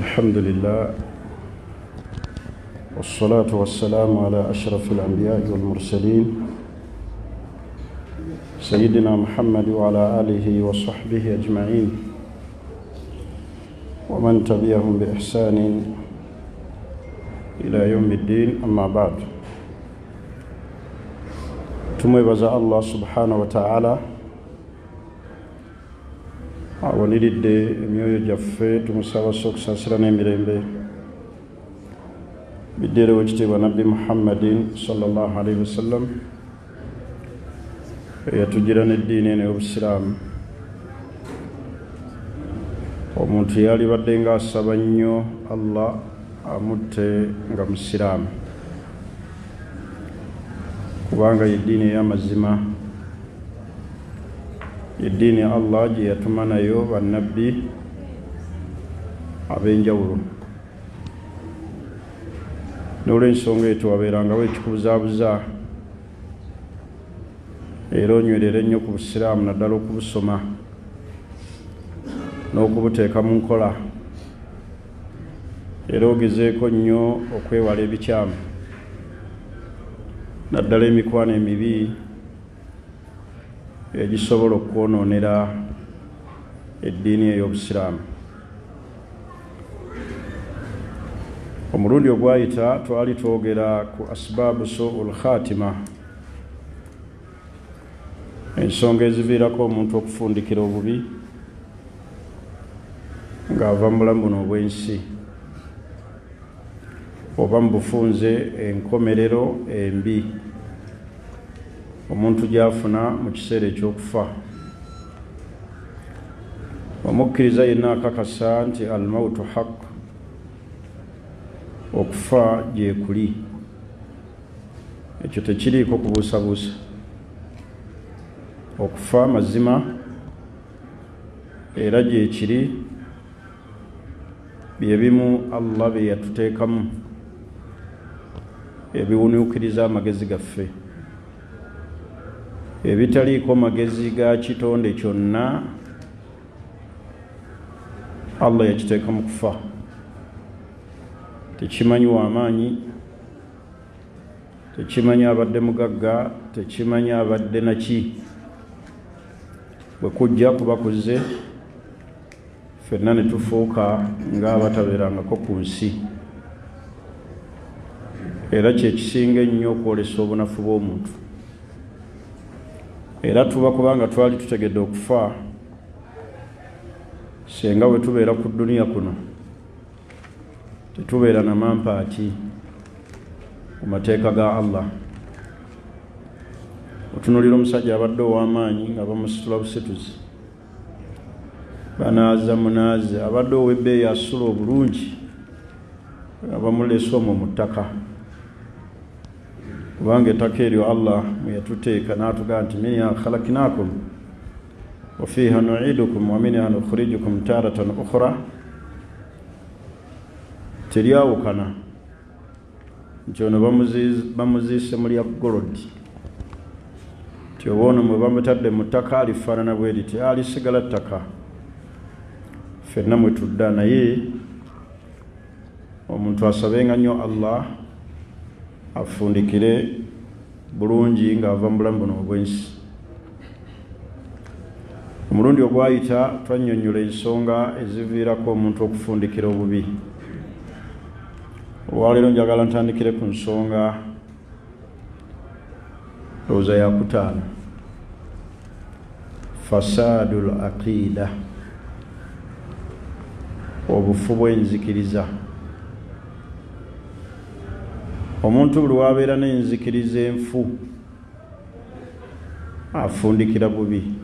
الحمد لله والصلاة والسلام على أشرف الأنبياء والمرسلين سيدنا محمد وعلى آله وصحبه أجمعين ومن تبعهم بإحسان إلى يوم الدين. أما بعد، tumwebaza Allah subhanahu wa ta'ala awaniridde emyoyo gyaffe, tumusaba okusaasira n'emirembe biddeerewo ekitiibwa nabbi Muhammadin sallallahu alaihi wasallam eyatugira n'eddiini eno y'obusiraamu. Omuntu yalibadde nga asaba nnyo Allah amutte nga musiraamu, kubanga yeddiini ey'amazima, yeddiini Allah gye yatuma nayo bannabbi ab'enjawulo. N'olw'ensonga eyo tewabeerangawo ekikubuzaabuza, era onywerera ennyo ku busiraamu, naddala okubusoma n'okubuteeka mu nkola, era ogezeeko nnyo okwewala ebikyamu, naddala emikwano emibi egisobola okwonoonera eddiini ey'obusiraamu. Omulundi ogwayita twali twogera ku asbaabu su'ul khatima, ensonga eziviirako omuntu okufundikira obubi ng'ava mu bulamu buno obw'ensi, oba mu bufunze enkomerero embi omuntu gy'afuna mu kiseera eky'okufa. Omukkiriza yenna akakasa nti al-mautu haqq, okufa gyekuli, ekyo tekiriiko kubuusabuusa. Okufa mazima era gyekiri, bye bimu Allah bye yatuteekamu ebiwuniikiriza amagezi gaffe, ebitaliiko magezi ga kitonde kyonna Allah yakiteeka mu kufa. Tekimanyi w'amaanyi, tekimanyi abadde mugagga, tekimanyi abadde naki. Bwe kujja kuba kuzze, ffenna ne tufuuka ng'abatabeerangako ku nsi, era kyekisinga ennyo okwolesa obunafu bw'omuntu. Era tuba kubanga twali tutegedde okufa, senga bwe tubeera ku duniya kuno tetubeera na mampaati ku mateeka ga Allah. Otunuulira omusajja abadde ow'amaanyi nga bamusitula busituzi, banaaza munaaze, abadde ow'ebbeeyi asula obulungi nga bamuleese omwo mu ttaka, kubanga ettaka eryo Allah mwe yatuteeka n'atugamba nti minha khalaqnaakum wa fiiha nu'iidukum wa minha nukhrijukum taaratan ukhra. Teryawukana nti ono bamuziise mu lya golodi, nti oba ono mwe bamutadde mu ttaka alifaanana bwe liti, alisigala ttaka. Ffenna mwe tudda, naye omuntu asabenga nnyo Allah afundikire bulungi ng'ava mu bulamu buno obw'ensi. Omulundi ogwayita twannyonnyola ensonga eziviirako omuntu okufundikira obubi. Olwaleero njagala ntandikire ku nsonga lowooza yakutaano, fasaadul aqiida, obufu bw'enzikiriza. Omuntu buli wabeera n'enzikiriza enfu afundikira bubi.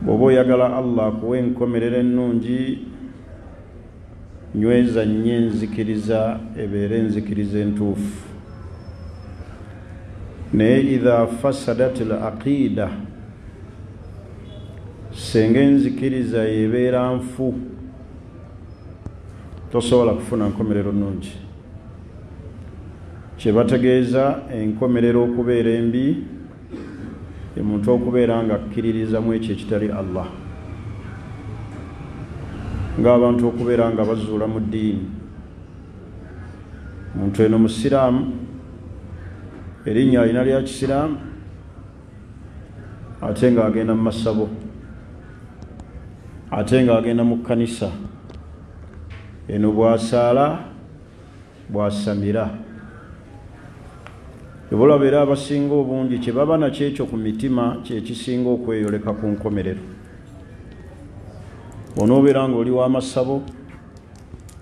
Bw'oba oyagala Allah akuwa enkomerero ennungi, nyweza nnyo enzikiriza ebeere enzikiriza entuufu. Naye idha fasadatil aqiida, senga enzikiriza ebeera nfu, tosobola kufuna nkomerero nnungi. Kye bategeeza enkomerero okubeera embi, omuntu okubeera nga akkiririza mu ekyo ekitali Allah. ng'abantu okubeera nga bazuula mu ddiini. Omuntu eno musiraamu, erinnya alina lya kisiraamu, ate ng'agenda mu masabo, ate ng'agenda mu kkanisa. Eno bw'asaala bw'asamira. Ebulaba era abasinga obungi kye baba nakyo ekyo ku mitima kye kisinga okweyoleka ku nkomerero. Onoobeera ng'oli w'amasabo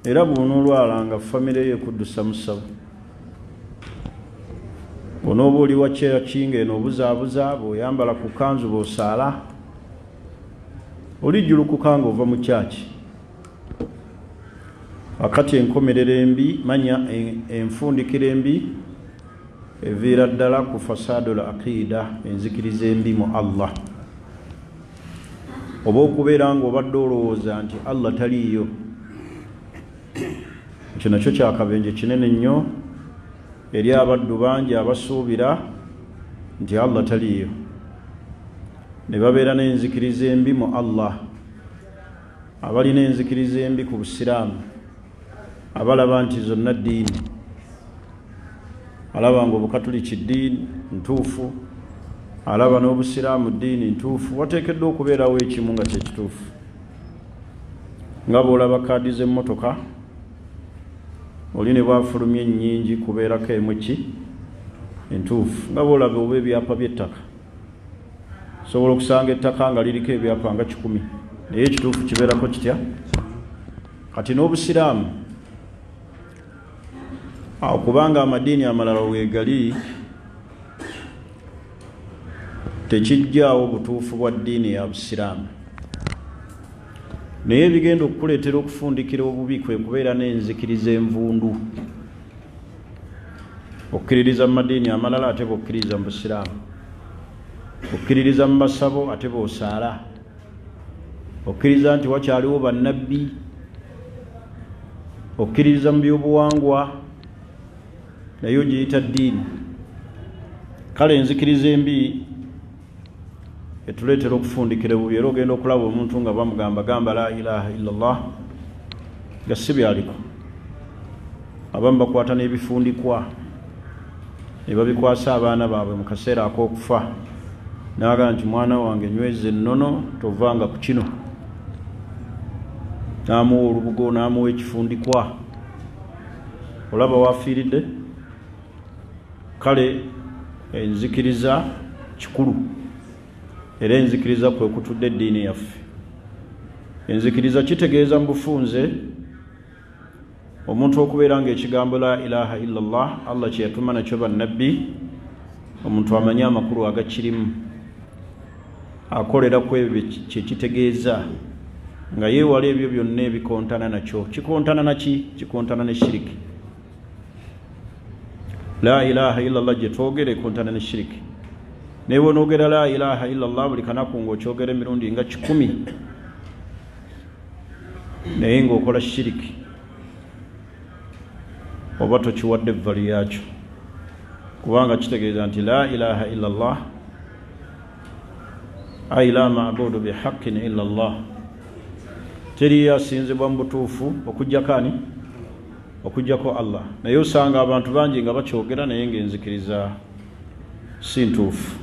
era bw'onoolwala nga famire yo ekuddusa mu ssabo. Bw'onooba oli wa kyaki ng'eno obuzaabuza bw'oyambala ku kanzu bw'osaala olijjulukuka ng'ova mu kyaki. Akati enkomerero embi, manya enfundikiro embi eviira ddala ku fasaadul aqida, enzikiriza embi mu Allah. Oba okubeera ng'obadde olowooza nti Allah taliiyo, ekyo nakyo kyakabenje kinene nnyo eri abaddu bangi abasuubira nti Allah taliiyo, ne babeera n'enzikiriza embi mu Allah. Abalina enzikiriza embi ku busiraamu, abalaba nti zonna ddiini, alaba ng'obukatuliki ddiini ntuufu, alaba n'obusiraamu ddiini ntuufu, wateekeddwa okubeerawo ekimu nga kyekituufu. Nga bw'olaba kaadi z'emmotoka, oli ne bwafulumya ennyingi kubeerako emu ki entuufu. Nga bw'olaba oba ebyapa by'ettaka, sobola okusanga ettaka nga liriko ebyapa nga 10, naye ekituufu kibeerako kitya? Kati n'obusiraamu, awo kubanga amadiini amalala weegali, tekijjaawo butuufu bwa ddiini ya busiraamu. Naye ebigenda okukuleetera okufundikira obubi kwe kubeera n'enzikiriza envundu. Okkiririza mu madiini amalala ate bw'okkiririza mu busiraamu, okkiririza mu masabo ate bw'osaala, okkiriza nti wakyaliwo bannabbi, okkiririza mu byobuwangwa naye ogiyita ddiini. Kale enzikiriza embi etuleetera okufundikira bubi, era ogenda okulaba omuntu nga bamugamba gamba la ilaha illallah nga si byaliko. Abamu bakwata n'ebifundikwa ne babikwasa abaana baabwe mu kaseera ak'okufa, n'agamba nti mwana wange nyweza ennono tovanga ku kino, n'amuwa olubugo n'amuwa ekifundikwa. Olaba wafiiridde. Kale enzikiriza kikulu, era enzikiriza kwe kutudde eddiini yaffe. Enzikiriza kitegeeza mu bufunze omuntu okubeera ng'ekigambo la ilaha illallah, Allah kye yatuma nakyo bannabbi, omuntu amanye amakulu agakirimu, akolera ku ebyo kye kitegeeza, nga yeewala ebyo byonna ebikontana nakyo. Kikontana naki? Kikontana ne shiriki. La ilaha illallah gye twogera ekontana ne shiriki. Naye bw'onoogera la ilaha illallah buli kanaku ng'okyogera emirundi nga 10, naye ng'okola shiriki, oba tokiwadde evvalu yakyo, kubanga kitegeeza nti la ilaha illallah ay la maabudu bihaqqin illallah, teriyo asinzibwa mu butuufu okuggyako ani? Okuggyako Allah. Naye osanga abantu bangi nga bakyogera naye ng'enzikiriza si ntuufu.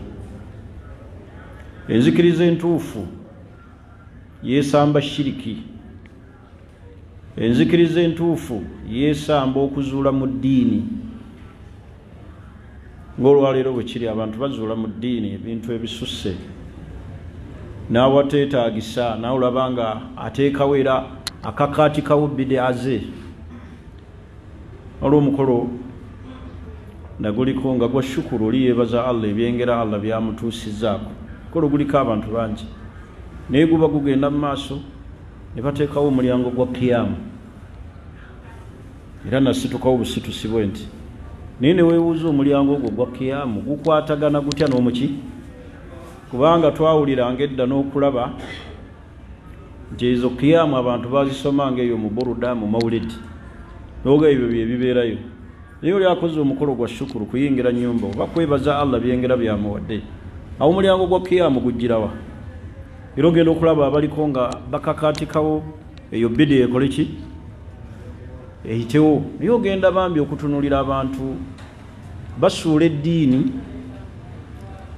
Enzikiriza entuufu yeesamba shiriki. Enzikiriza entuufu yeesamba okuzuula mu ddiini. Ng'olwaleero bwe kiri, abantu bazuula mu ddiini ebintu ebisusse, n'awateetaagisa, nawe olaba nga ateekawo era akakaatikawo bidaa ze. Olw'omukolo naguliko nga gwa shukuru, oli yeebaza Allah ebyengera Allah byamutuusizzaako. Mukolo guliko abantu bangi, naye guba gugenda mu maaso ne bateekawo omulyango gwa kiyamu, era nasitukawo busitusi bwe nti naye ne weewuuza omulyango ogwo gwa kiyamu gukwatagana gutya n'omuki? Kubanga twawuliranga edda n'okulaba nti ezo kiyamu abantu bazisomanga eyo mu buruda, mu mawulidi, n'oga ebyo bye bibeerayo. Naye oli akoze omukolo gwa shukuru kuyingira nnyumba oba kwebaza Allah byengera byamuwadde, awo omulyango gwa kiyamu gujjirawa? Era ogenda okulaba abaliko nga bakakaatikawo eyo bidi ekole ki eyitewo naye ogenda bambi okutunulira abantu basuula eddiini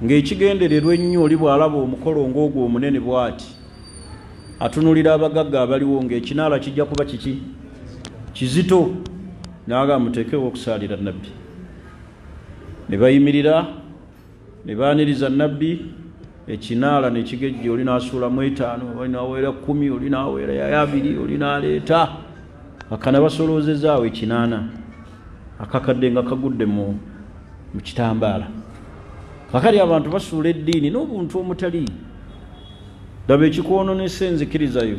ng'ekigendererwa ennyo oli bw'alaba omukolo ng'ogwo omunene bw'ati atunulira abagagga abaliwo ng'ekinaala kijja kuba kiki kizito n'agamba muteekewo okusaalira nabbi ne bayimirira ne baaniriza nabbi ekinaala ne kigejja oli n'asuulamu 5 oli n'aweera 10 oli n'aweera 2 oli n'aleeta akana basoloozezaawo 8 akakadde nga kagudde mu kitambaala kakali abantu basuula eddiini n'obuntu omutali daba ekikwonoonesa enzikirizayo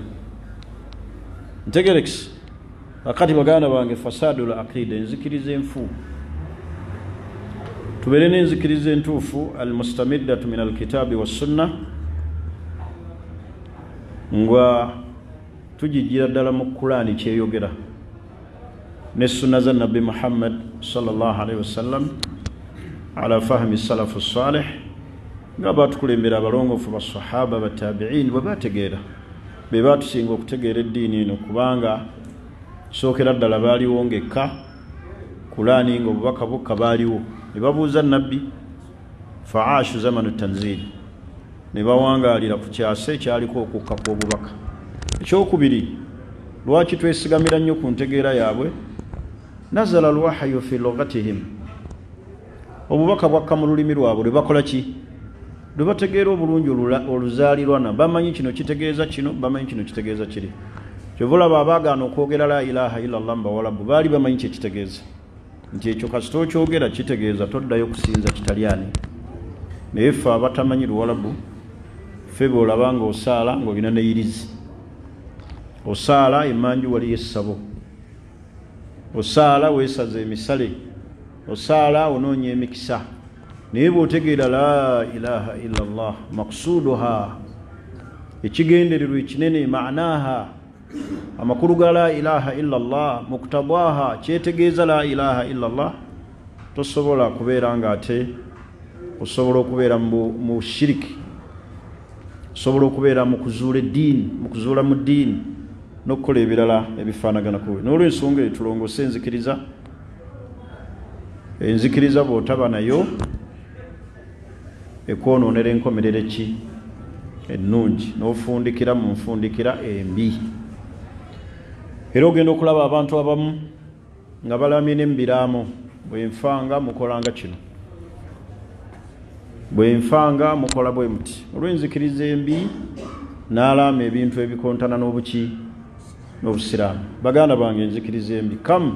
ntegerekisi akati baganda bange fasadul aqida enzikiriza enfu tubeere n'enzikiriza entuufu almustamiddatu min alkitaabi wassunna nga tugijjira ddala mu Qur'ani kyeyogera ne sunna za nabbi Muhammad sallallahu alaihi wasallam ala fahmi salafu salih nga batukulembera abalongoofu basahaba batabiin bwe bategeera be batusinga okutegeera eddiini eno kubanga sookera ddala baaliwo ngekka Qur'ani nga obubaka bukka baaliwo ne babuuza nabbi faashu zamanu tanzili ne bawangaalira ku kyasa ekyaliko okukka kw'obubaka ekyokubiri lwaki twesigamira nnyo ku ntegeera yaabwe nazala alwahyu fi lughatihim obubaka bwakka mu lulimi lwabwe lwe bakola ki lwe bategeera obulungi oluzaalirwana bamanyi kino kitegeeza kino bamanyi kino kitegeeza kiri kyovulaba abaagaana okwogera la ilaha illallah mbawalabu baali bamanyi kyekitegeeza nti ekyo kasita okyogera kitegeeza toddayo kusinza kitalyani naye ffe abatamanyi luwalabu ffe bw'olaba nga osaala ng'olina neyirizi osaala emanju waliyo essabo osaala weesaza emisale osaala onoonya emikisa naye bw'otegeera la ilaha illallah maksuduha ekigendererwa ekinene maanaaha amakulu ga la ilaha illallah muktabaha kyetegeeza la ilaha illallah tosobola kubeera nga ate osobola okubeera mu shiriki osobola okubeera mu kuzuula eddiini mu kuzuula mu ddiini n'okukola ebirala ebifaanagana kuwe n'olw'ensonga etulongose enzikiriza bw'otaba nayo ekwonoonera enkomerero ki ennungi n'ofundikira mu nfundikira embi era ogenda okulaba abantu abamu nga balamye n'embiraamo bwenfanga mukolanga kino bwenfanga mukola bwe muti olw'enzikiriza embi n'alaama ebintu ebikontana n'obuki n'obusiraamu baganda bange enzikiriza embi kamu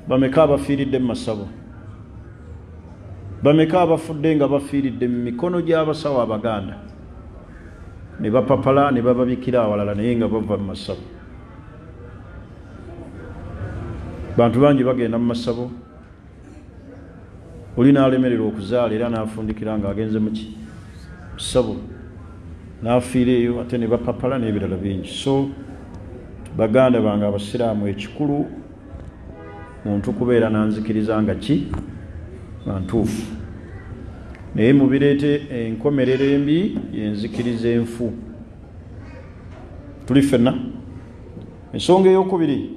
bameka abafiiridde mu masabo bameka abafudde nga bafiiridde mu mikono gy'abasawo abaganda ne bapapala ne bababikira awalala naye nga bava mu masabo bantu bangi bagenda mu masabo oli n'alemererwa okuzaala era n'afundikira nga agenze muki ssabo n'afiira eyo ate ne bapapala n'ebirala bingi so baganda bange abasiraamu ekikulu muntu kubeera nanzikiriza nga ki nga ntuufu naye mubireete enkomerero embi yenzikiriza enfu tuli ffenna ensonga ey'okubiri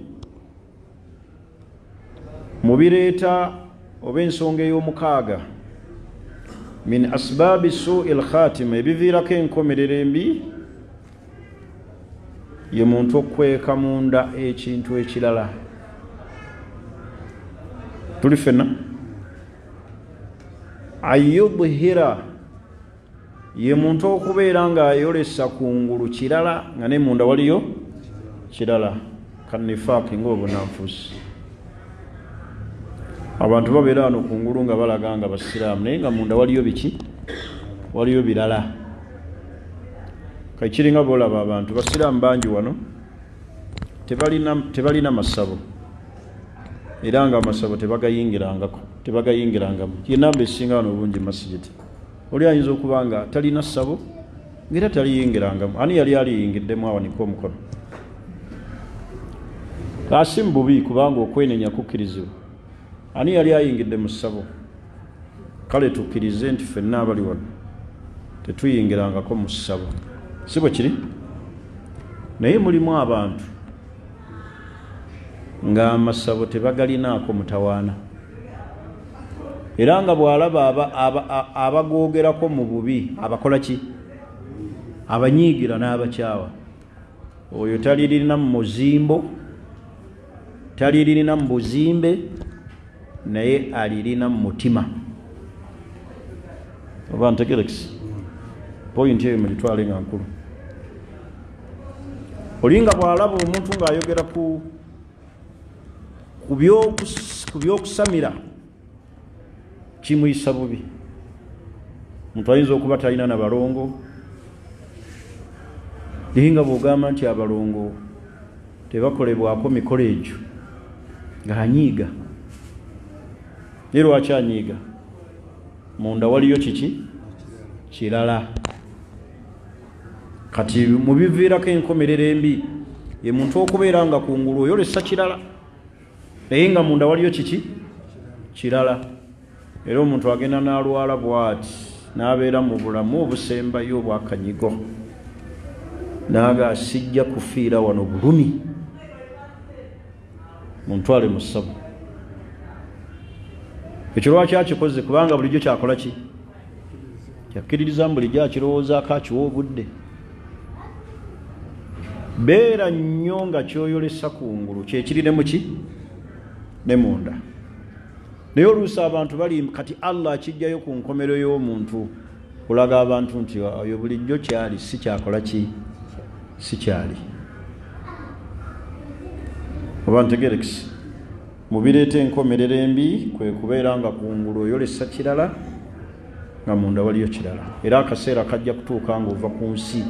mubireeta oba ensonga ey'omukaaga min asbaabi suu'i lkhatima ebiviirako enkomerero embi ye muntu okukweka munda ekintu ekirala tuli ffenna ayubhira ye muntu okubeera ng'ayolesa kungulu kirala nga ne munda waliyo kirala kanifaaki ng'obunanfuusi abantu babeera wano kungulu nga balaga nga basiraamu naye nga munda waliyo biki waliyo birala kakiringa bolaba abantu basiraamu bangi wano tebalina masabo era nga amasabo tebagayingirangamu yenamba esinga wano obungi masijidi oli ayinza okuba nga talina ssabo ng'era taliyingirangamu ani yali aliyingiddemu awanika omukono asi mu bubi kubanga okwenenya kukkirizibwa ani yali ayingidde mu ssabo kale tukkirize nti ffenna abali wano tetuyingirangako mu ssabo si bwe kiri naye mulimu abantu nga amasabo tebagalinaako mutawaana era nga bw'alaba abagoogerako mu bubi abakola ki abanyiigira n'abakyawa oyo talirina mu muzimbo talirina mu buzimbe naye alirina mu mutima oba ntegerekisi pointi eyo mugitwale nga nkulu olinga bw'alaba omuntu ng'ayogera ku byokusamira kimuyisa bubi omuntu ayinza okuba talina na balongo naye nga bw'ogamba nti abalongo tebakolebwako mikolo egyo ng'anyiiga naye lwaki anyiiga munda waliyo kiki kirala kati mu biviirako enkomerero embi ye muntu okubeera nga kungulu oyolesa kirala naye nga munda waliyo kiki kirala era omuntu agenda n'alwala bw'ati n'abeera mu bulamu obusembayo obwakanyigo naaga sijja kufiira wano bulumi muntwale mu ssabu ekyo lwaki akikoze kubanga bulijjo kyakola ki kyakkiririza mu bulijjo akirowoozaako akiwa obudde beera nnyo nga kyoyolesa kungulu kyekiri ne muki ne munda naye oluusi abantu bali kati Allah akijjayo ku nkomero y'omuntu kulaga abantu nti oyo bulijjo kyali si kyakola ki si kyali oba ntegerekisi mu bireeta enkomerero embi kwe kubeera nga kungulu oyolesa kirala nga munda waliyo kirala era akaseera kajja kutuuka ng'ova ku nsi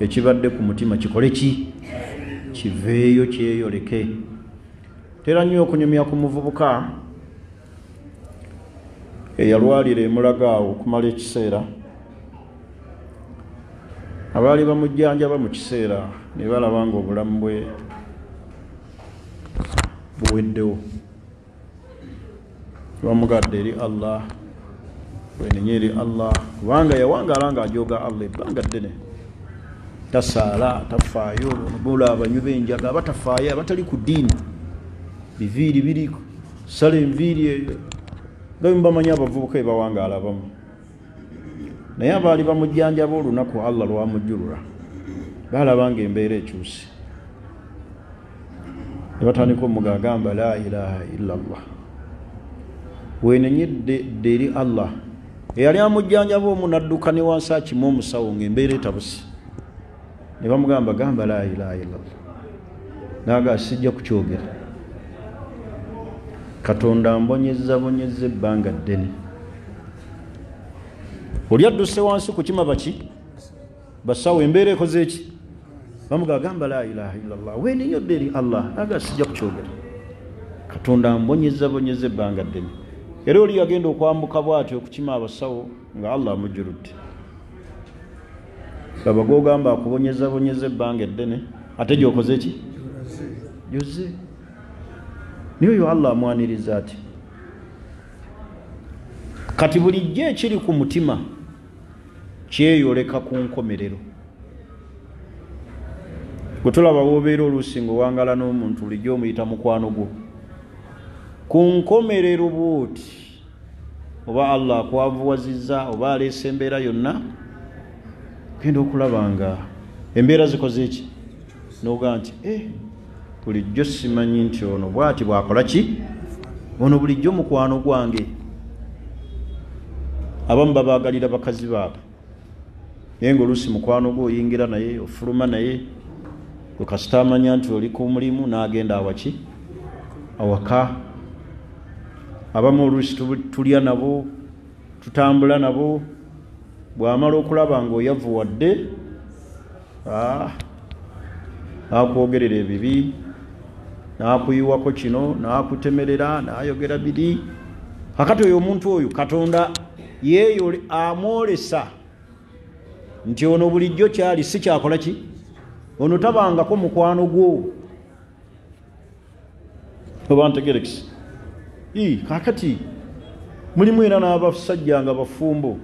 ekibadde ku mutima kikole ki kiveeyo kyeyoleke tera nnyo okunyumya ku muvubuka eyalwalira emulaga awo okumala ekiseera abaali bamujjanjaba mu kiseera ne balaba nga obulamu bwe buweddewo bamugadde eri Allah wenenye eri Allah kubanga yawangaala nga ajooga Allah ebbanga ddene tasaala tafaayo bula abanywi b'enjaga abatafaayo abatali ku ddiini biviiri biriko sala enviiri eyo nga bamanyi abavubuka ebawangaala abamu naye abaali bamujjanjaba olunaku Allah lwamujjulula balaba nga embeera ekyusi ne batandika omugagamba la ilaha illa Allah wenenye eri Allah eyali amujjanjaba omu nadduka ne wansi akimu omusawo ng'embeera etabusi ne bamugamba gamba la ilaha illa Allah naaga sijja kukyogera Katonda mbonyezza ebbanga ddene oli adduse wansi ku kima baki basawo embeera ekoze eki bamugagamba la ilaha illa Allah wenenye eri Allah naaga sijja kukyogera Katonda mbonyezza ebbanga ddene era oli yagenda okwambuka bw'atyo okukima abasawo nga Allah amujjuludde laba gogamba akubonyeza ebbanga eddene ate gyokoze ki yoze niyo yo Allah amwaniriza ati kati bulijjo ekiri ku mutima kyeyoleka ku nkomerero gwe tulaba woobeera oluusi ng'owangala n'omuntu bulijjo omuyita mukwano gwo ku nkomerero bw'oti oba Allah akwavuwazizza oba aleese embeera yonna genda okulaba nga embeera zikoze eki noga nti bulijjo simanyi nti ono bwati bwakola ki ono bulijjo mukwano gwange abamu babaagalira bakazi baabwe naye ng'oluusi mukwano gwe oyingira naye ofuluma naye gwe kasita amanya nti oli ku mulimu n'agenda awaki awaka abamu oluusi tulya nabo tutambula nabo bw'amala okulaba ng'oyavuwadde n'akwogerera ebibi n'akuyiwako kino n'akutemerera n'ayogera biri kakati oyo omuntu oyo Katonda yeeyo amwolesa nti ono bulijjo kyali si kyakola ki ono tabangako mukwano gwo oba ntegerekisi kakati mulimu era n'abasajja nga bafumbo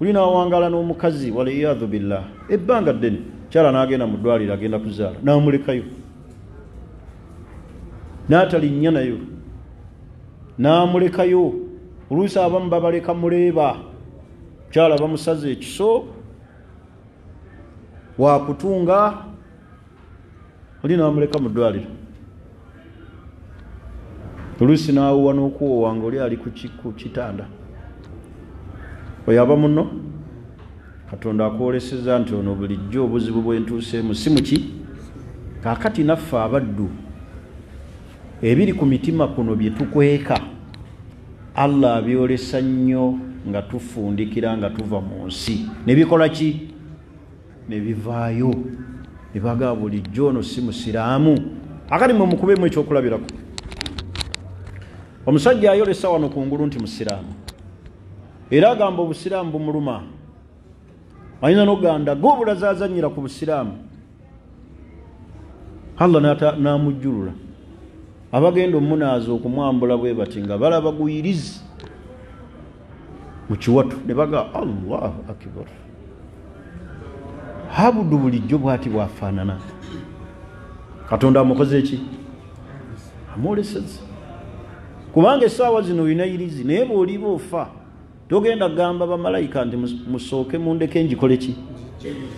oli n'awangala n'omukazi waliyadhu billah ebbanga ddene kyala n'agenda mu ddwaliro agenda kuzaala n'amulekayo n'atalinnya nayo n'amulekayo oluusi abamu babaleka muleeba kyala bamusaze ekiso wakutunga oli n'amuleka mu ddwaliro oluusi n'awuwa n'okuwowa nga oli ali ku kitanda oyaba muno Katonda akwoleseza nti ono bulijjo obuzibu bwentuuseemu si muki kaakati naffe abaddu ebiri ku mitima kuno bye tukweka Allah abyolesa nnyo nga tufundikira nga tuva mu nsi ne bikola ki ne bivaayo ne baga bulijjo ono si musiraamu akati mwe mukubemu ekyokulabirako omusajja ayolesa wano kungulu nti musiraamu era agamba obusiraamu bumuluma ayina n'oganda g'obulazazanyira ku busiraamu Allah n'amujjulula abagenda omunaaza okumwambula bwe bati nga balaba guyirizi mu kiwatu ne baga Allahu akbar habudu bulijjo bwati bwafaanana Katonda amukoze eki amwoleseza kubanga essaawa zino olina irizi naye bw'oliba ofa togenda gamba bamalayika nti musooke mundeke njikole ki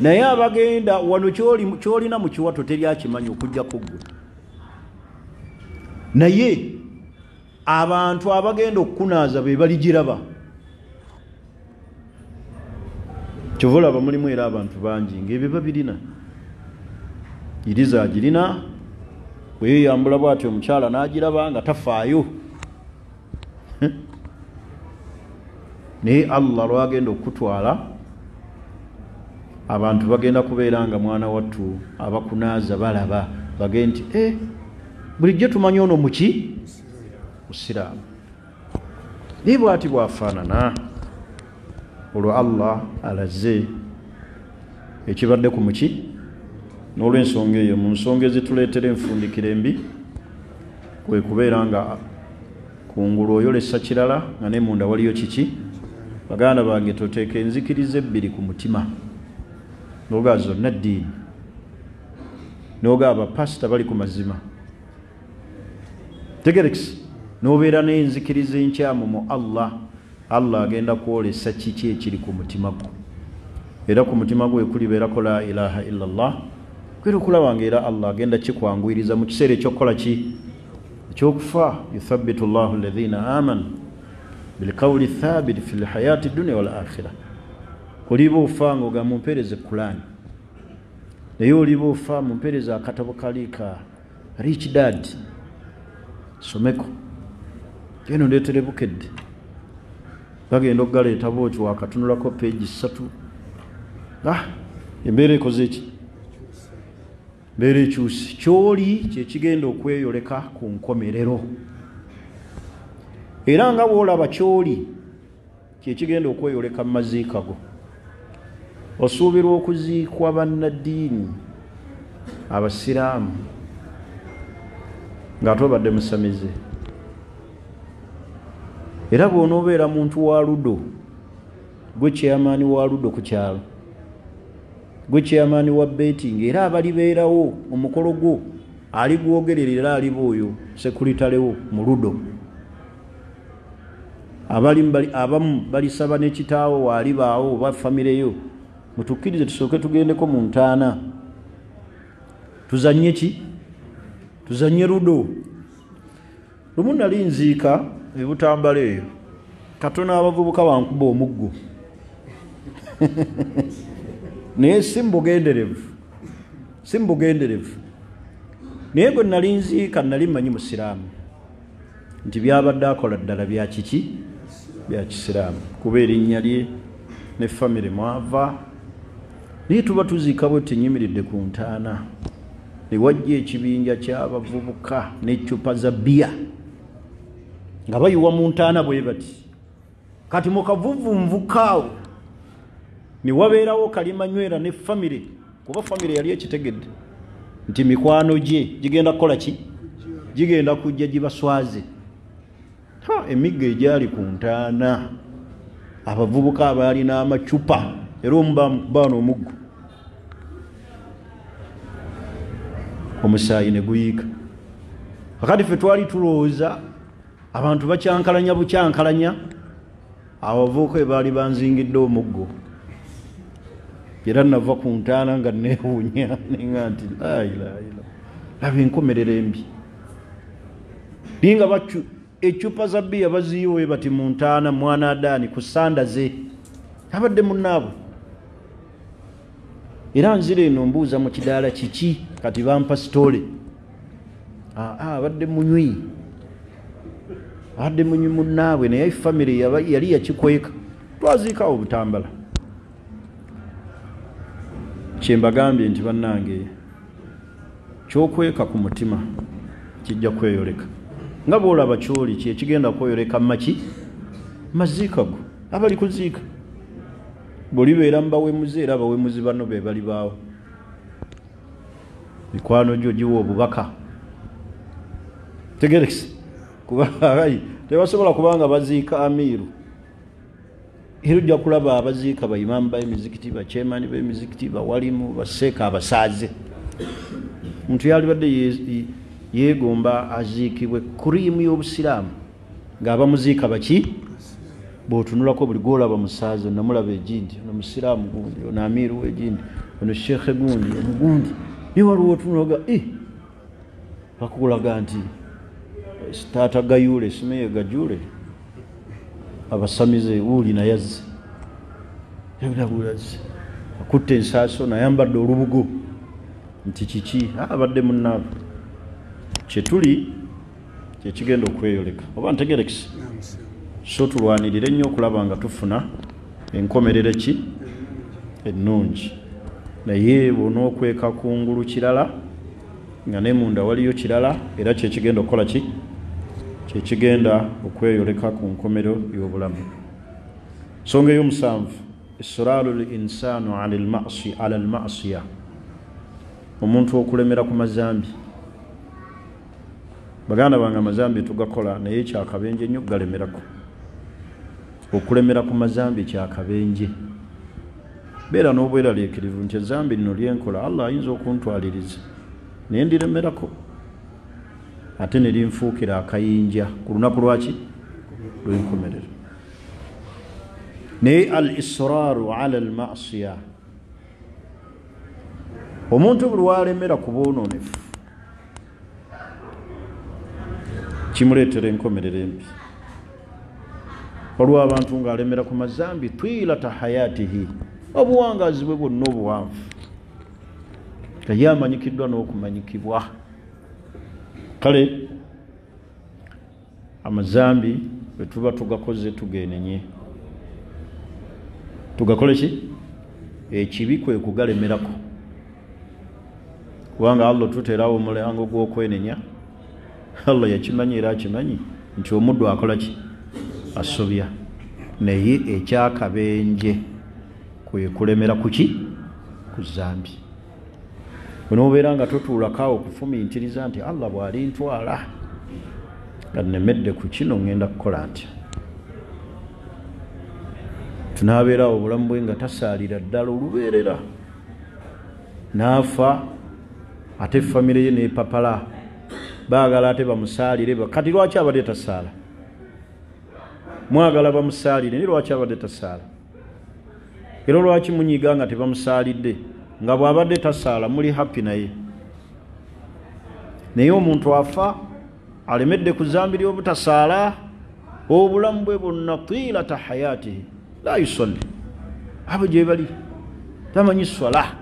naye abagenda wano kyolina mu kiwato teryakimanyi okujjako ggwe naye abantu abagenda okukunaaza be baligiraba kyovulaba mulimu era abantu bangi ng'ebyo babirina iriza agirina bweyeyambula bw'ati omukyala n'agiraba nga tafaayo naye Allah lwagenda okutwala abantu bagenda kubeera nga mwana wattu abakunaaza balaba bagenda nti bulijjo tumanyi ono muki musiraamu naye bw'ati bwafaanana olwo Allah alaze ekibadde ku muki n'olw'ensonga eyo mu nsonga ezituleetera enfundikiro embi kwe kubeera nga kungulu oyolesa kirala nga ne munda waliyo kiki baganda bange toteeka enzikiriza ebbiri ku mutima n'ogaa zonna ddiini n'ogaa abapasita bali ku mazima tegerekisi n'obeera n'enzikiriza enkyamu mu Allah agenda kwolesa kiki ekiri ku mutima gwo era ku mutima gwe kulibeerako la ilaha illallah kwera okulaba nga era Allah agenda kikwanguyiriza mu kiseera ekyokukola ki ekyokufa yuthabbitu llahu alladhina amanu bilqawli thabit fi lhayati dunia wal akhira oliba ofa nga ogamba mumpeereze Qur'an naye oliba ofa mumpeereze akatabo kali ka Rich Dad someko geno ndeetere bukedde bagenda okugaleeta bwoti wakatunulako peegi 3 embeera ekoze eki mbeera ekyusi kyoli kyekigenda okweyoleka ku nkomerero era nga bw'olaba kyoli kyekigenda okweyoleka mu maziika go osuubirwa okuziikwa bannaddiini abasiraamu ng'ate obadde musamize era bw'onoobeera muntu wa ludo gwe kyeyamaani wa ludo ku kyalo gwe kyeyamaani wa betting era abalibeerawo omukolo gwo ali gwogerera era aliba oyo sekuritalewo mu ludo abamu balisaba n'ekitaawo waalibaawo oba famireyo mutukkirize tusooke tugendeko mu ntaana tuzanye ki tuzanye ludo lumu nali nziika ebutambala eyo katono abavubuka bankuba omuggo naye simbugenderevu naye gwe nali nziika nali mmanyi musiraamu nti byabadde akola ddala bya kiki bya kisiraamu kuba erinnya lye ne famire mwava naye tuba tuziika bwe tenyimiridde ku ntaana ne wajja ekibinja ky'abavubuka n'eccupa za bbiya nga bayiwa mu ntaana bwe bati kati mukavuvunvukaawo ne wabeerawo kalimanywera ne famire kuba famire yali ekitegedde nti mikwano gye gigenda kukola ki gigenda kujja gibaswaze emigga egyali ku ntaana abavubuka abaali n'amacupa era omubaana omuggo omusaayi ne guyiika. Kakati ffe twali tulowooza abantu bakyankalanya bukyankalanya, abavubuka be baali banzingidde omuggo. Era nava ku ntaana nga neewuunya nenga nti laba enkomerero embi. Ninga ecupa za bbiya baziyiwe bati mu ntaana mwana Adaani ku ssanda ze abadde munnaabo. Era nzire eno mbuuza mu kidaala kiki kati bampa sitole. Abadde munywi munnaabwe naye famire yali yakikweka twaziikawo butambala. Kyembagambye nti bannange kyokweka ku mutima kijja kweyoleka nga bw'olaba kyoli kyekigenda kweyoleka maki maziika go abali kuziika. Bw'olibeera mu bawemuzi era abawemuzi bano be bali baawo. Mikwano gyo giwa obubaka tegerekese kuba tebasobola kubanga baziika amiiru. Era ojja kulaba abaziika baimaamu b'emizikiti, bakyemaani b'emizikiti, bawalimu, baseeka, abasaaze. Omuntu yalibadde yeegomba aziikibwe kuriimu y'obusiraamu ng'abamuziika baki bw'otunulako buli gw'olaba musaaze namulaba egindi ono musiraamu gundi ono amiiru w'egindi ono sheekhe gundi ono gundi naye waliwo otunulaga bakulaga nti taata gayuule simeye gajuule abasamize wuuli naye azze ebirabulaze akutte ensaaso nayambadde olubugo nti kiki abadde munnaabo. Kyetuli kyekigenda okweyoleka oba ntegerekese. So tulwanirire nnyo okulaba nga tufuna enkomerero ki ennungi. Naye bw'onookweka kungulu kirala nga ne munda waliyo kirala, era kyekigenda okukola ki kyekigenda okweyoleka ku nkomero y'obulamu. Nsonga ey'omusanvu israalu linsaanu ala almasiya, omuntu okulemera ku mazambi. Baganda bange amazambi tugakola naye kyakabenje nnyo galemerako. Okulemera ku mazambi kyakabenje. Beera n'obweraliikirivu nti ezambi lino lyenkola Allah ayinza okuntwaliriza naye ndiremerako ate ne linfuukira akayinja ku lunaku lwaki lw'enkomerero. Naye al israaru ala al masiya, omuntu buli walemera ku bwonoonefu kimuleetera enkomerero embi. Waliwo abantu ng'alemera ku mazambi twilata hayatihi, obuwangazi bwe bwonna obuwanvu nga ye amanyikiddwa n'okumanyikibwa. Kale amazambi bwe tuba tugakoze tugeenenye, tugakole ki? Ekibi kwe kugalemerako, kubanga Allah tuteerawo omulango gw'okwenenya. Allah yakimanyi era akimanyi nti omuddu akola ki? Asobya. Naye ekyakabenje kwe kulemera kuki? Ku zambi. Onoobeera nga totuulakaawo okufumiitiriza nti Allah bw'alintwala nga nnemedde ku kino ŋŋenda kukola ntya. Tunaabeerawo obulamu bwe nga tasaalira ddala olubeerera, n'afa ate famire ye n'epapala baagala ate bamusaalire. Kati lwaki abadde tasaala? Mwagala bamusaalire naye lwaki abadde tasaala? Era lwaki munyiga nga tebamusaalidde nga bw'abadde tasaala muli happy naye? Naye omuntu afa alemedde ku zambi ly'obutasaala, obulamu bwe bwonna tiilata hayatihi la yusalli, abo gye bali tamanyi swala,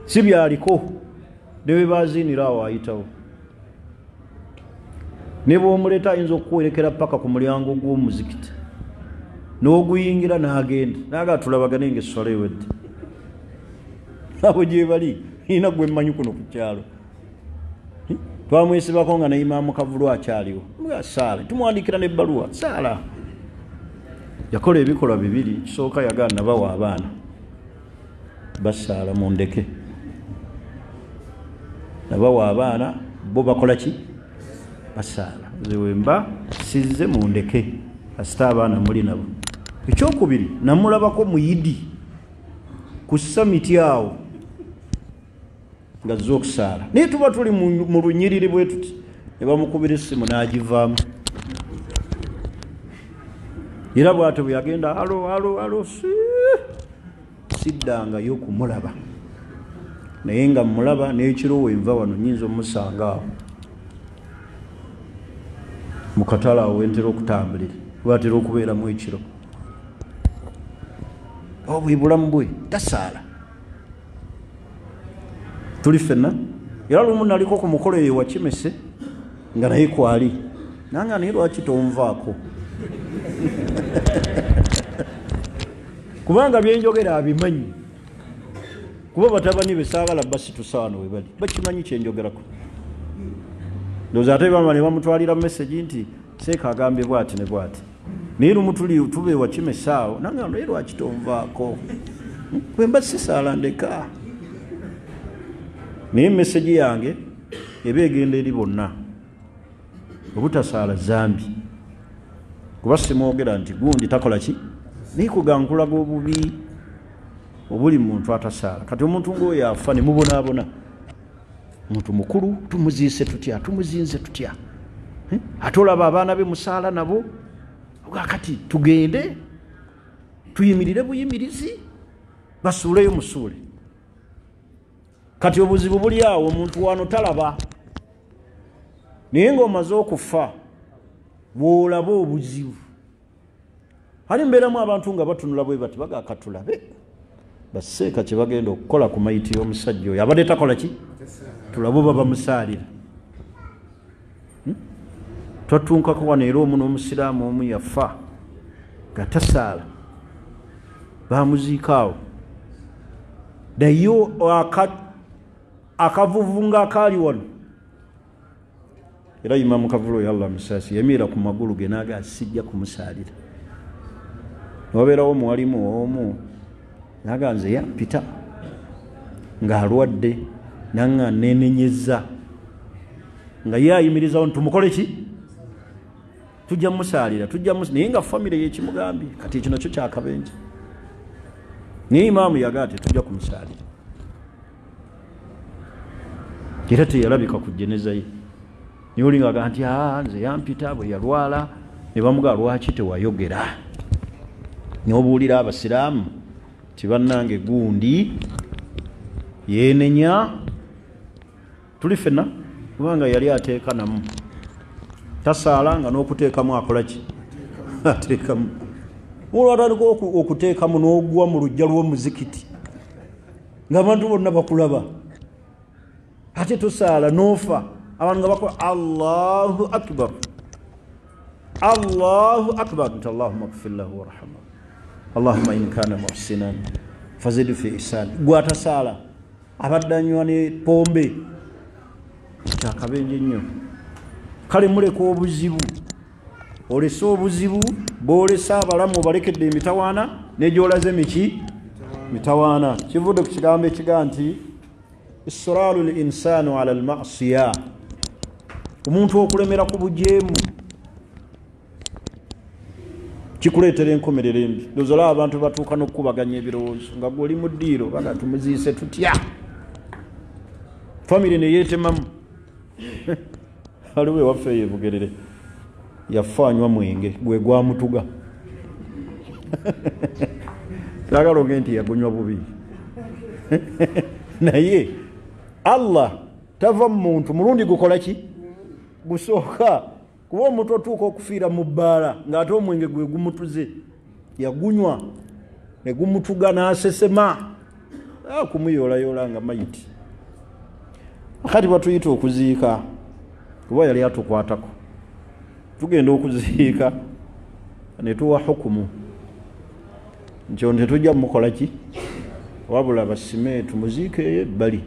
si byaliko ne bwe baziinira awo ayitawo. Ne bw'omuleeta ayinza okuwerekera paka ku mulyango gw'omuzikiti n'oguyingira n'agenda naga tulabagane ng'esswala ewedde. Abo gye bali, ina gwe mmanyi kuno ku kyalo. Twamwesibako nga ne Imaamu Kavulu akyaliwo, mga saala, tumwandikira n'ebbaluwa saala. Yakola ebikolwa bibiri. Kisooka yagaana bawa abaana basaala mundeke, nabawa abaana bo bakola ki? Basaala. Zewemba sizze mundeke asita abaana muli nabo. Ekyokubiri namulabako muyidi ku samiti awo nga zze okusaala naye tuba tuli mu lunyiriri bwe tuti ne bamukubira essimu n'agivaamu era bw'atyo bwe yagenda alo siddangayo okumulaba naye nga mulaba n'ekiro wenva wano nyinza omusanga awo mu katale awo wentera okutambulira bwatera okubeeramu ekiro bwe bulamu bwe tasaala tuli ffenna era lumu naliko ku mukolo eyo wakimese nga naye kwali nanga naye lwaki tonvaako kubanga byenjogera abimanyi kuba batabani be saagala basitusaano we bali bakimanyi kyenjogerako ndowooza ate bama ne bamutwalira mesegi nti seeka agambye bwati ne bwati naye lumu tube wakimesaawo nanga naye lwaki tonvaako bwe mba sisaala ndeka naye mesegi yange eba egenda eri bonna obutasaala zambi kuba simwogera nti gundi takola ki naye kugankulaga obubi obuli muntu atasaala kati omuntu ng'oyo afa ne mubonaabona muntu mukulu tumuziise tutya tumuzinze tutya ate olaba abaana be musaala nabo kati tugende tuyimirire buyimirizi basuuleyo musuule kati obuzibu buli awo omuntu wano talaba naye ng'omaze okufa bw'olaba obuzibu ali mbeeramu abantu nga batunula bwe bati bagakatulabe baseeka kye bagenda okukola ku mayiti y'omusajja oyo abadde takola ki tulabe oba bamusaalira twatunkako wano era omu n'omusiraamu omu yafa nga tasaala bamuziikaawo naye akavuvu nga akaali wano era imamu kavulo ya Allah musaasi yamiira ku magulu ge naaga sijja kumusaalira nobeerawo muwalimu omu naga nze yampita ng'alwadde nanga nenenyeza nga ye ayimirizawo ntumukole ki tujja musaalira naye nga famire yekimugambye kati ekyo nakyo kyakabenje naye imaamu yagaa tetujja kumusaalira era teyalabika ku jeneza ye naye olinga agaa nti nze yampita bwe yalwala ne bamugaa lwaki tewayogera n'obuulira abasiraamu tibannange gundi yenenya tuli ffenna kubanga yali ateeka namu tasaala nga n'okuteekamu akola ki ateekamu olwatandika okuteekamu n'ogwa mu lujja lw'omuzikiti ng'abantu bonna bakulaba ate tosaala n'ofa abantu nga bakola Allahu akbar nti Allahumma ighfir lahu warhamhu Allahumma in kana muhsinan fazid fi ihsan gwatasaala abadde anywa ne pombe kyakabenje nnyo kale muleka obuzibu olesa obuzibu bwolesa abalamu obalekedde emitawaana nejolaze miki mitawaana kivudde ku kigambo ekiga nti israalu linsanu ala almasiya omuntu okulemera ku bujeemu kikuleetera enkomerero embi ndowooza abantu batuuka n'okukubaganya ebirowoozo nga gwoli mu ddiiro baga tumuziise tutya famire ne yeetemamu aliwo ewaffe eyo ebugerere yafa anywa mwenge gwe gwamutuga saagala oge nti yagunywa bubi naye Allah tava mu muntu mulundi gukola ki gusooka kuba omuntu otuuka okufiira mu bbaala ng'ate omwenge gwe gumutuze yagunywa ne gumutuga n'asesema kumuyoolayoola nga mayiti kati batuyita okuziika kuba yali atukwatako tugenda okuziika ne tuwa hukumu nkyo tetujja mukola ki wabula basime tumuziikeeyo ebbali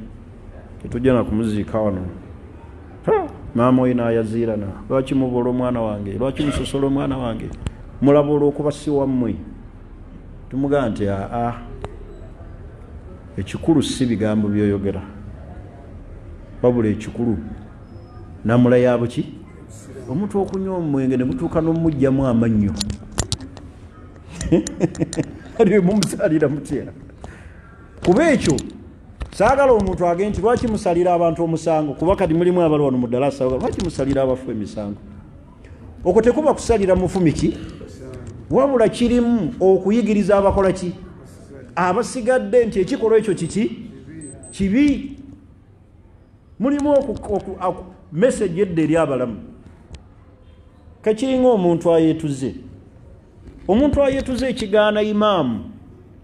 tetujja na kumuziika wano maama oyo n'ayaziirana lwaki mubola omwana wange lwaki musosola omwana wange mulaba olw'okuba si wammwe tumugaa nti ekikulu si bigambo byoyogera wabula ekikulu namula yaabo ki omuntu okunywa omwenge ne mutuuka n'omugyamu amannyo aliwe mumusaalira mutya kuba ekyo saagala omuntu agende nti lwaki musalira abantu omusango kuba kati mulimu abali wano mu ddalasa lwaki musalira abafu emisango okwo tekuba kusalira mufumiki wabula kirimu okuyigiriza abakola ki abasigadde nti ekikolwa ekyo kibi mulimu message edda eri abalamu kakiringa omuntu ayetuze ekigaana imaamu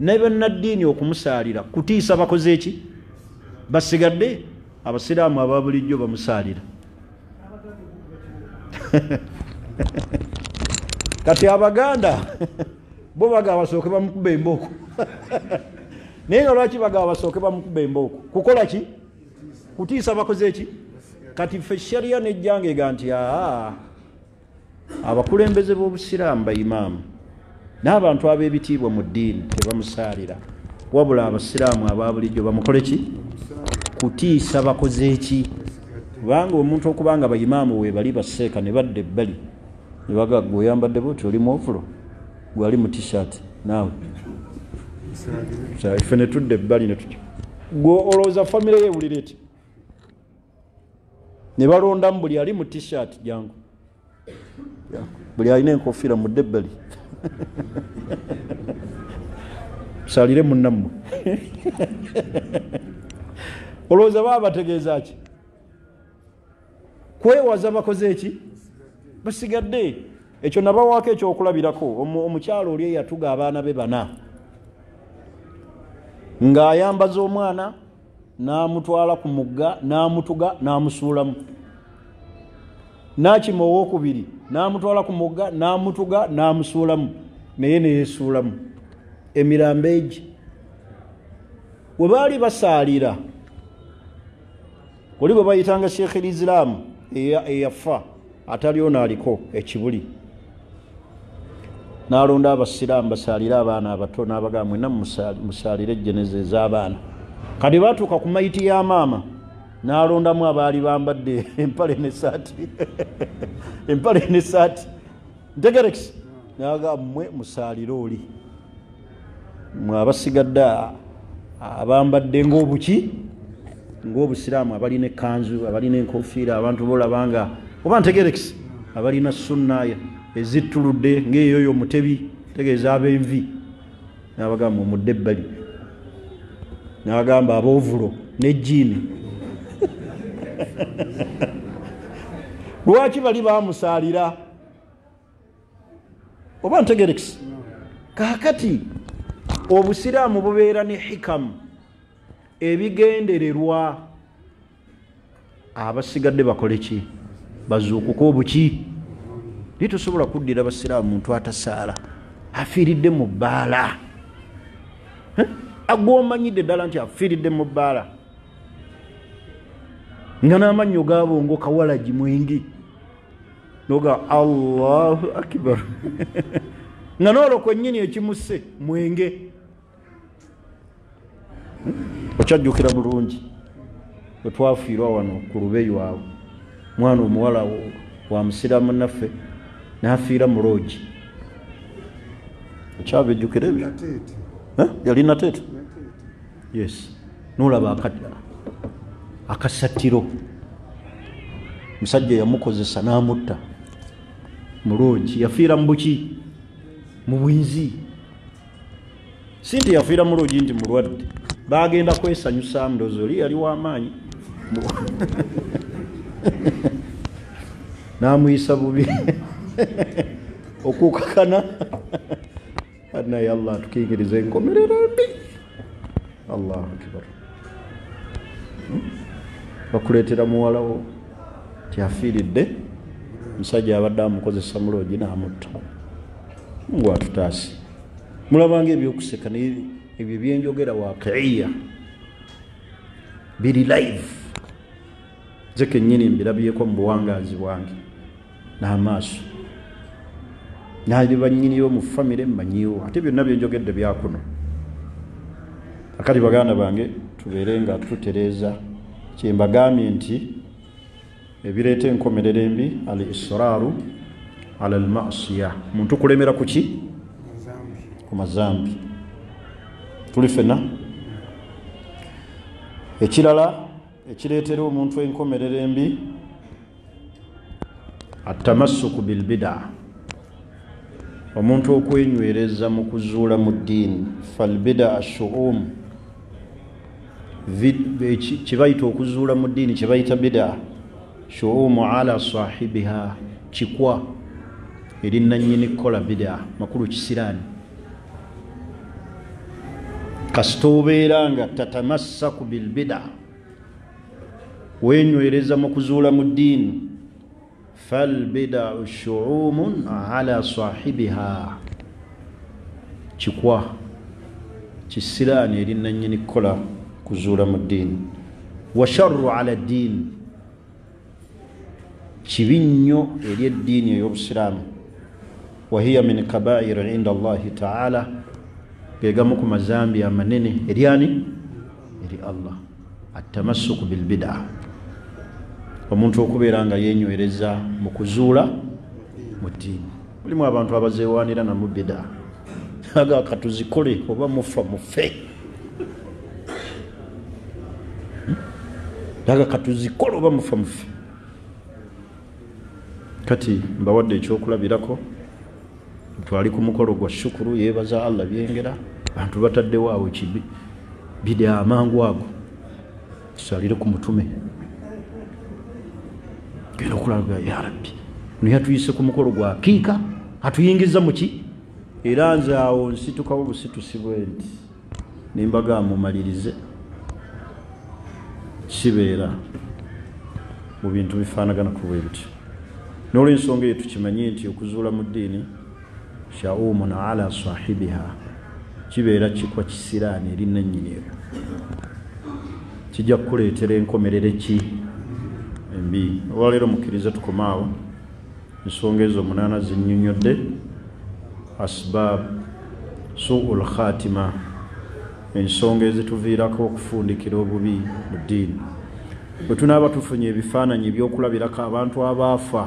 ne bannaddiini okumusaalira kutiisa bakoze eki basigadde abasiraamu aba bulijjo bamusaalira kati abaganda bo bagaba basooke bamukuba embooko naye nga lwaki bagaba basooke bamukuba embooko kukola ki kutiisa bakoze eki kati ffe shariya nejjanga ega nti abakulembeze b'obusiraamu baimaamu n'abantu ab'ebitiibwa mu ddiini tebamusaalira wabula abasiraamu aba bulijjo bamukole ki kutiisa bakoze eki kubanga omuntu okubanga baimaamu we bali baseeka ne badda ebbali ne baga gwe oyambadde bwoti oli muofulo gwe ali mu t-shirt naawe ife ne tudda ebbali ne tutya gwe olowooza famire yeewulira eti ne balondamu buli ali mu t-shirt jangu buli alina enkofiira mudde ebbali salire munnammwe olowooza baba bategeeza ki kwewaza bakoze eki basigadde ekyo nabawaako ekyokulabirako omukyalo oli eyatuga abaana be bana ng'ayambaza omwana n'amutwala ku mugga n'amutuga n'amusuulamu n'akima owookubiri n'amutwala ku mugga n'amutuga n'amusuulamu naye neyesuulamu emirambo egi bwe baali basaalira oli bwe bayitanga sheekh eliziraamu eyafa ataliyo naaliko ekibuli n'alonda abasiraamu basaalire abaana abato n'abagamba mwenna musaalire ejjeneza ez'abaana kati baatuuka ku mayiti ya maama n'alondamu abaali bambadde empale n'essaati ntegerekisi n'agamba mmwe musaalire oli mwe abasigadde abambadde ng'obusiraamu abalina ekkanzu abalina enkofiira abantu bolabanga oba ntegerekisi abalina sunnaya ezittuludde ng'eyoyo mutebi tegeeza ab'envi n'abagamba omudde ebbali n'agamba aboovulo n'ejjiini lwaki bali bamusaalira oba ntegerekisi kaakati obusiraamu bubeera ne hikamu ebigendererwa abasigadde bakole ki bazuukuka obuki litusobola kuddira abasiraamu muntu atasaala afiiridde mu bbaala agwomanyidde ddala nti afiiridde mu bbaala nga n'amannyo gaabongo kawalagi mwingi noga allahu akbar nga noolwo kwennyini ekimusse mwenge okyajjukira bulungi wetwafiirwa wano ku lubeeyi waabwe mwana omuwala wa musiraamu naffe n'afiira mu loogi okyabejjukira ebyo yalina teete yes nolaba akasattiro musajja yamukozesa n'amutta mu loogi yafiira mu buki mu bwinzi si nti yafiira mu loogi nti mulwadde bagenda kwesanyusa ndowooza oli yali w'amaanyi n'amuyisa bubi okukakana naye allah tukingiriza enkomerero mbi allahu akbar bakuleetera muwalawo tyafiiridde musajja abadde amukozesa muloogi n'amutta mungu atutaasi mulabanga ebyokuseka ebyo byenjogera waqiiya biri live nze kennyini mbirabyeko mu buwangaazi bwange n'amaaso naali bannyiniyo mu famire mmanyiwo ate byonna byenjogedde byakuno akati baganda bange tubeere nga tutereeza kyembagambye nti ebireeta enkomerero embi al israaru ala al masiya muntu kulemera ku ki ku mazambi tuli fena ekirala ekireetera omuntu enkomerero embi atamassuku bilbida omuntu okwenywereza mu kuzuula mu ddiini falbida ashuum kibayita okuzuula mu ddiini kibayita bida shuumu ala sahibiha kikwa eri nannyini kukola bida makulu kisiraani kasita obeera nga tatamassaku bilbida wenywereza mu kuzuula mu ddiini falbidau shuumun ala sahibiha kikwa kisiraani eri nannyini kukola kuzuula mu ddiini wa sharru ala ddiini kibi nnyo eri eddiini ey'obusiraamu wahiya min kabairi inda allahi taala gegamu ku mazambi amanene eri ani eri allah atamassuku bilbida omuntu okubeera nga yenywereza mu kuzuula mu ddiini mulimu abantu abazeewaanira namu bida aga katuzikole oba mufa mufe aga katuzikole oba mufa mufe kati mbawadde ekyokulabirako twali ku mukolo gwa shukuru yeebaza allah byengera abantu bataddewo awo kibi bida amangu ago kisalire ku mutume genda okulaba ya rabbi naye atuyise ku mukolo gwa akiika atuyingiza muki era nze awo nsitukawo busitusibwe nti nimbaga mumalirize kibeera mu bintu bifaanagana ku bwe bityo n'olw'ensonga eyo tukimanyi nti okuzuula mu ddiini shaumun ala sahibiha kibeera kikwa kisiraani eri nannyini eyo kijja kukuleetera enkomerere ki embi olwaleero mukkirize tukomaawo ensonga ezo 8 zinnyonnyodde asbab suul khatima ensonga ezituviirako okufundikira obubi mu ddiini bwe tunaaba tufunye ebifaananyi ebyokulabirako abantu abaafa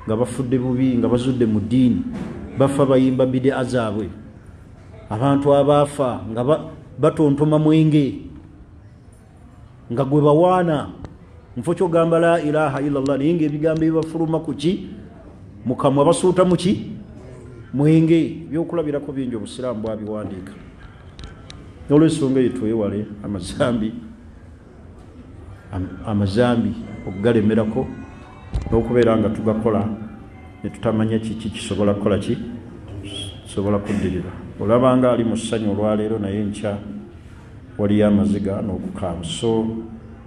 nga bafudde bubi nga bazudde mu ddiini bafa bayimba bidia zaabwe abantu abaafa nga batontoma mwenge nga gwe bawaana nfo kyogamba la ilaha illallah naye ng'ebigambo ebibafuluma ku ki mukamwa basuuta mu ki mwenge byokulabirako bingi obusiraamu bwabiwandiika n'olw'ensonga eyo twewale amazambi okugalemerako n'okubeera nga tugakola ne tutamanya kiki kisobola kukola ki kisobola kuddirira olabanga ali mu ssanyu olwaleero naye nkya waliyo amaziga n'okukaamu so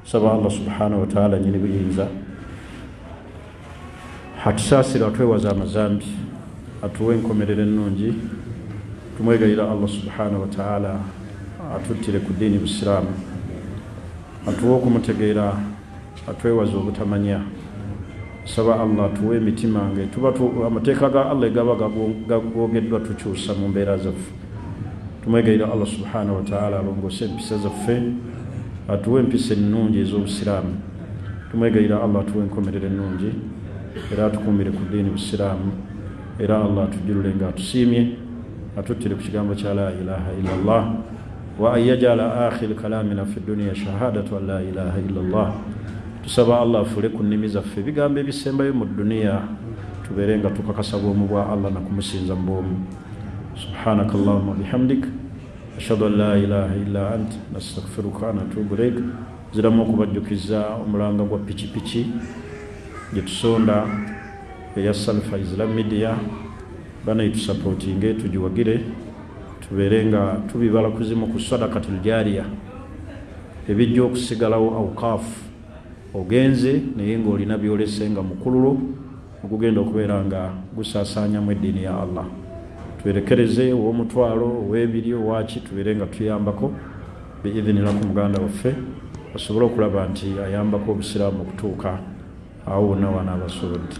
saba allah subhanahu wa ta'ala nyini buyinza hatusaasira atwewaza amazambi atuwe enkomerero ennungi tumwegayira allah subhanahu wa ta'ala atuttire ku ddiini busiraamu atuwe okumutegeera atwewaza obutamanya saba allah tuwe emitima nga tuba amateeka ga allah egaba gagogeddwa tukyusa mu mbeera zaffe tumwegayira allah subhanahu wa ta'ala alongoose empisa zaffe atuwe empisa ennungi ez'obusiraamu tumwegayira allah atuwe enkomerero ennungi era atukuumire ku ddiini busiraamu era allah atujjulule nga atusiimye atuttire ku kigambo kya la ilaha illa allah wa an yajala akhir kalamina fi dunya shahadatu an la ilaha illa allah tusaba allah afule ku nnimi zaffe ebigambo ebisembayo mu duniya tubeere nga tukakasa bwomu bwa allah nakumusinza mu bwomu subhanaka allahumma bihamdik ashhadu an la ilaha illa ant nastaghfiruka wa natubu ilayk ziramu okubajjukiza omulanga gwa pikipiki gye tusonda eya Salfa Islam Media bana itusapotinge tugiwagire tubeere nga tubibala kuzimu ku sadakatul jariya ebijja okusigalawo awqaafu ogenze naye ng'olina byolese nga mukululo okugenda okubeera nga gusaasaanyamu eddiini ya allah twerekereze ow'omutwalo ow'ebiri owaki tubeere nga tuyambako biidhinira ku muganda waffe basobole okulaba nti ayambako obusiraamu okutuuka awo wonna wanaabasobodde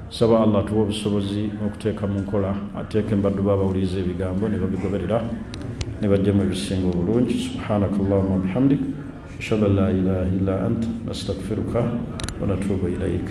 saba allah tuwa obusobozi okuteeka mu nkola ateeke mbaddu baabawuliriza ebigambo ne babigoberera ne bajjamu ebisinga obulungi subhanaka allahumma bihamdik ashhadu an la ilaha illa ant nastaghfiruka wa natubu ilayk